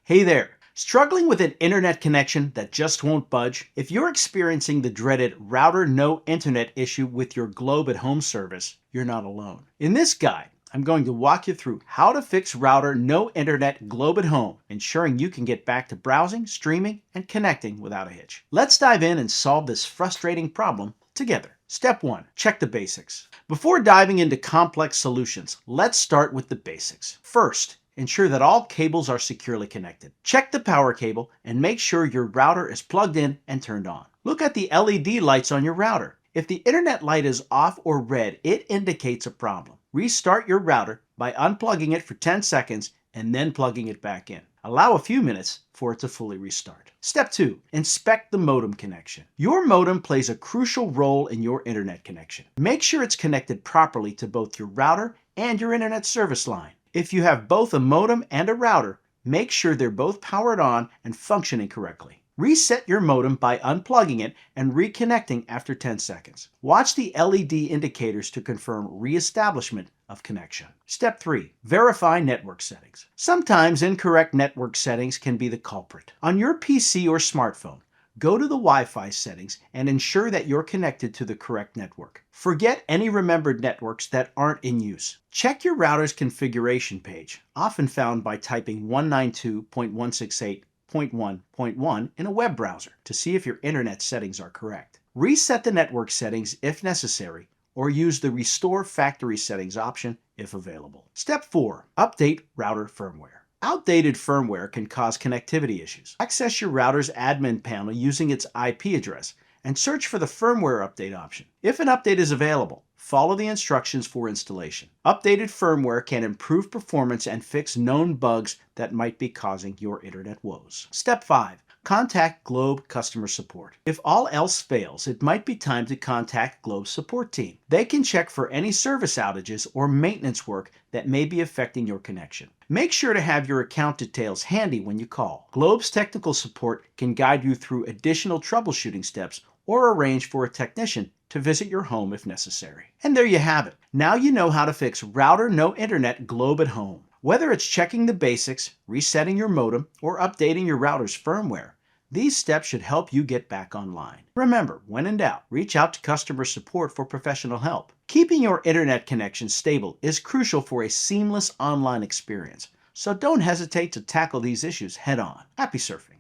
Hey there! Struggling with an internet connection that just won't budge? If you're experiencing the dreaded router no internet issue with your Globe at Home service, you're not alone. In this guide, I'm going to walk you through how to fix router no internet Globe at Home, ensuring you can get back to browsing, streaming, and connecting without a hitch. Let's dive in and solve this frustrating problem together. Step 1. Check the basics. Before diving into complex solutions, let's start with the basics. First, ensure that all cables are securely connected. Check the power cable and make sure your router is plugged in and turned on. Look at the LED lights on your router. If the internet light is off or red, it indicates a problem. Restart your router by unplugging it for 10 seconds and then plugging it back in. Allow a few minutes for it to fully restart. Step 2. Inspect the modem connection. Your modem plays a crucial role in your internet connection. Make sure it's connected properly to both your router and your internet service line. If you have both a modem and a router, make sure they're both powered on and functioning correctly. Reset your modem by unplugging it and reconnecting after 10 seconds. Watch the LED indicators to confirm reestablishment of connection. Step 3. Verify network settings. Sometimes incorrect network settings can be the culprit. On your PC or smartphone, go to the Wi-Fi settings and ensure that you're connected to the correct network. Forget any remembered networks that aren't in use. Check your router's configuration page, often found by typing 192.168.1.1 in a web browser, to see if your internet settings are correct. Reset the network settings if necessary, or use the Restore Factory Settings option if available. Step 4. Update router firmware. Outdated firmware can cause connectivity issues. Access your router's admin panel using its IP address and search for the firmware update option. If an update is available, follow the instructions for installation. Updated firmware can improve performance and fix known bugs that might be causing your internet woes. Step 5. Contact Globe customer support. If all else fails, it might be time to contact Globe's support team. They can check for any service outages or maintenance work that may be affecting your connection. Make sure to have your account details handy when you call. Globe's technical support can guide you through additional troubleshooting steps or arrange for a technician to visit your home if necessary. And there you have it. Now you know how to fix router no internet Globe at Home. Whether it's checking the basics, resetting your modem, or updating your router's firmware, these steps should help you get back online. Remember, when in doubt, reach out to customer support for professional help. Keeping your internet connection stable is crucial for a seamless online experience, so don't hesitate to tackle these issues head on. Happy surfing!